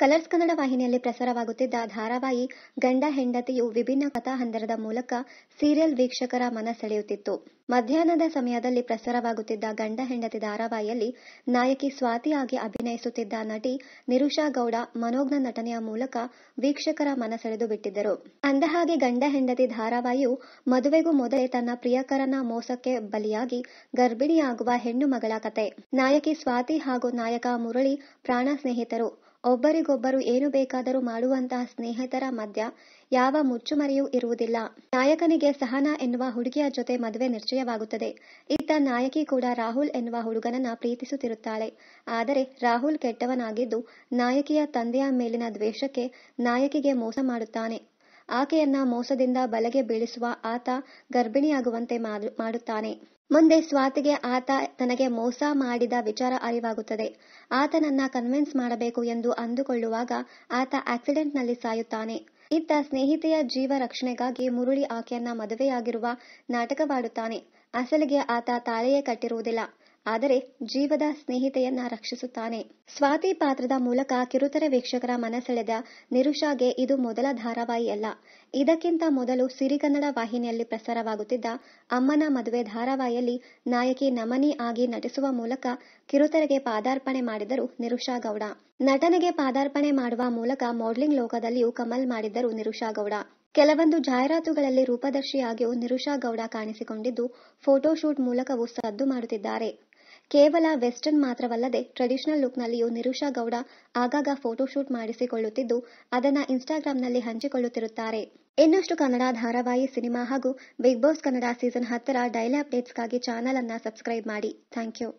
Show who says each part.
Speaker 1: Colours Kannada ವಾಹಿನಿಯಲ್ಲಿ ಪ್ರಸಾರವಾಗುತ್ತಿದ್ದ ಧಾರಾವಾಹಿ ಗಂಡ ಹೆಂಡತಿಯು ವಿಭಿನ್ನ ಕಥಾಹಂದರದ ಮೂಲಕ ಸೀರಿಯಲ್ ವೀಕ್ಷಕರ ಮನ ಸೆಳೆಯುತ್ತಿತ್ತು. ಮಧ್ಯಾಹ್ನದ ಸಮಯದಲ್ಲಿ ಪ್ರಸಾರವಾಗುತ್ತಿದ್ದ ಗಂಡ ಹೆಂಡತಿ ಧಾರಾವಾಹಿಯಲ್ಲಿ ನಾಯಕಿ ಸ್ವಾತಿಯಾಗಿ ಅಭಿನಯಿಸುತ್ತಿದ್ದ ನಟಿ ನಿರುಷಾ ಗೌಡ ಮನೋಜ್ಞ ನಟನೆಯ ಮೂಲಕ ವೀಕ್ಷಕರ ಮನ ಸೆಳೆದು ಬಿಟ್ಟಿದ್ದರು. ಅಂದಹಾಗೆ ಗಂಡ ಹೆಂಡತಿ ಧಾರಾವಾಹಿಯು ಮದುವೆಗೂ ಮೊದಲೇ ತನ್ನ ಪ್ರಿಯಕರನ ಮೋಸಕ್ಕೆ ಬಲಿಯಾಗಿ ಗರ್ಭಿಣಿಯಾಗುವ ಹೆಣ್ಣು ಮಗಳ ಕತೆ. ನಾಯಕಿ ಸ್ವಾತಿ ಹಾಗೂ ನಾಯಕ ಮುರಳಿ ಪ್ರಾಣ ಸ್ನೇಹಿತರು. ಒಬ್ಬರಿಗೊಬ್ಬರು ಏನು ಬೇಕಾದರೂ ಮಾಡುವಂತಹ ಸ್ನೇಹಿತರ ಮಧ್ಯ ಯಾವ ಮುಚ್ಚುಮರೆಯೂ ಇರುವುದಿಲ್ಲ. ನಾಯಕನಿಗೆ ಸಹನಾ ಎನ್ನುವ ಹುಡುಗಿಯ ಜೊತೆ ಮದುವೆ ನಿಶ್ಚಯವಾಗುತ್ತದೆ. ಇತ್ತ ನಾಯಕಿ ಕೂಡ ರಾಹುಲ್ ಎನ್ನುವ ಹುಡುಗನನ್ನ ಪ್ರೀತಿಸುತ್ತಿರುತ್ತಾಳೆ. ಆದರೆ ರಾಹುಲ್ ಕೆಟ್ಟವನಾಗಿದ್ದು ನಾಯಕಿಯ ತಂದೆಯ ಮೇಲಿನ ದ್ವೇಷಕ್ಕೆ ನಾಯಕಿಗೆ ಮೋಸ ಮಾಡುತ್ತಾನೆ. ಆಕೆಯನ್ನ ಮೋಸದಿಂದ ಬಲೆಗೆ ಬೀಳಿಸುವ ಆತ ಗರ್ಭಿಣಿಯಾಗುವಂತೆ ಮಾಡುತ್ತಾನೆ. ಮುಂದೆ ಸ್ವಾತಿಗೆ ಆತ ತನಗೆ ಮೋಸ ಮಾಡಿದ ವಿಚಾರ ಅರಿವಾಗುತ್ತದೆ. ಆತನನ್ನ ಕನ್ವಿನ್ಸ್ ಮಾಡಬೇಕು ಎಂದು ಅಂದುಕೊಳ್ಳುವಾಗ ಆತ ಆಕ್ಸಿಡೆಂಟ್ನಲ್ಲಿ ಸಾಯುತ್ತಾನೆ. ಇತ್ತ ಸ್ನೇಹಿತೆಯ ಜೀವ ರಕ್ಷಣೆಗಾಗಿ ಮುರಳಿ ಆಕೆಯನ್ನ ಮದುವೆಯಾಗಿರುವ ನಾಟಕವಾಡುತ್ತಾನೆ. ಅಸಲಿಗೆ ಆತ ತಾಳಿಯೇ ಕಟ್ಟಿರುವುದಿಲ್ಲ. ಆದರೆ ಜೀವದ ಸ್ನೇಹಿತೆಯನ್ನ ರಕ್ಷಿಸುತ್ತಾನೆ. ಸ್ವಾತಿ ಪಾತ್ರದ ಮೂಲಕ ಕಿರುತೆರೆ ವೀಕ್ಷಕರ ಮನ ಸೆಳೆದ ನಿರುಷಾಗೆ ಇದು ಮೊದಲ ಧಾರಾವಾಹಿಯಲ್ಲ. ಇದಕ್ಕಿಂತ ಮೊದಲು ಸಿರಿಗನ್ನಡ ವಾಹಿನಿಯಲ್ಲಿ ಪ್ರಸಾರವಾಗುತ್ತಿದ್ದ ಅಮ್ಮನ ಮದುವೆ ಧಾರಾವಾಹಿಯಲ್ಲಿ ನಾಯಕಿ ನಮನಿ ಆಗಿ ನಟಿಸುವ ಮೂಲಕ ಕಿರುತೆರೆಗೆ ಪಾದಾರ್ಪಣೆ ಮಾಡಿದರು ನಿರುಷಾ ಗೌಡ. ನಟನೆಗೆ ಪಾದಾರ್ಪಣೆ ಮಾಡುವ ಮೂಲಕ ಮಾಡೆಲಿಂಗ್ ಲೋಕದಲ್ಲಿಯೂ ಕಮಲ್ ಮಾಡಿದ್ದರು ನಿರುಷಾ ಗೌಡ. ಕೆಲವೊಂದು ಜಾಹೀರಾತುಗಳಲ್ಲಿ ರೂಪದರ್ಶಿಯಾಗಿಯೂ ನಿರುಷಾ ಗೌಡ ಕಾಣಿಸಿಕೊಂಡಿದ್ದು, ಫೋಟೋಶೂಟ್ ಮೂಲಕವೂ ಸದ್ದು ಮಾಡುತ್ತಿದ್ದಾರೆ. ಕೇವಲ ವೆಸ್ಟರ್ನ್ ಮಾತ್ರವಲ್ಲದೆ ಟ್ರೆಡಿಷನಲ್ ಲುಕ್ನಲ್ಲಿಯೂ ನಿರುಷಾ ಗೌಡ ಆಗಾಗ ಫೋಟೋಶೂಟ್ ಮಾಡಿಸಿಕೊಳ್ಳುತ್ತಿದ್ದು, ಅದನ್ನ ಇನ್ಸ್ಟಾಗ್ರಾಂನಲ್ಲಿ ಹಂಚಿಕೊಳ್ಳುತ್ತಿರುತ್ತಾರೆ. ಇನ್ನಷ್ಟು ಕನ್ನಡ ಧಾರಾವಾಹಿ, ಸಿನಿಮಾ ಹಾಗೂ ಬಿಗ್ ಬಾಸ್ ಕನ್ನಡ ಸೀಸನ್ 10ರ ಡೈಲಿ ಅಪ್ಡೇಟ್ಸ್ಗಾಗಿ ಚಾನಲ್ ಅನ್ನ ಸಬ್ಸ್ಕ್ರೈಬ್ ಮಾಡಿ. Thank you.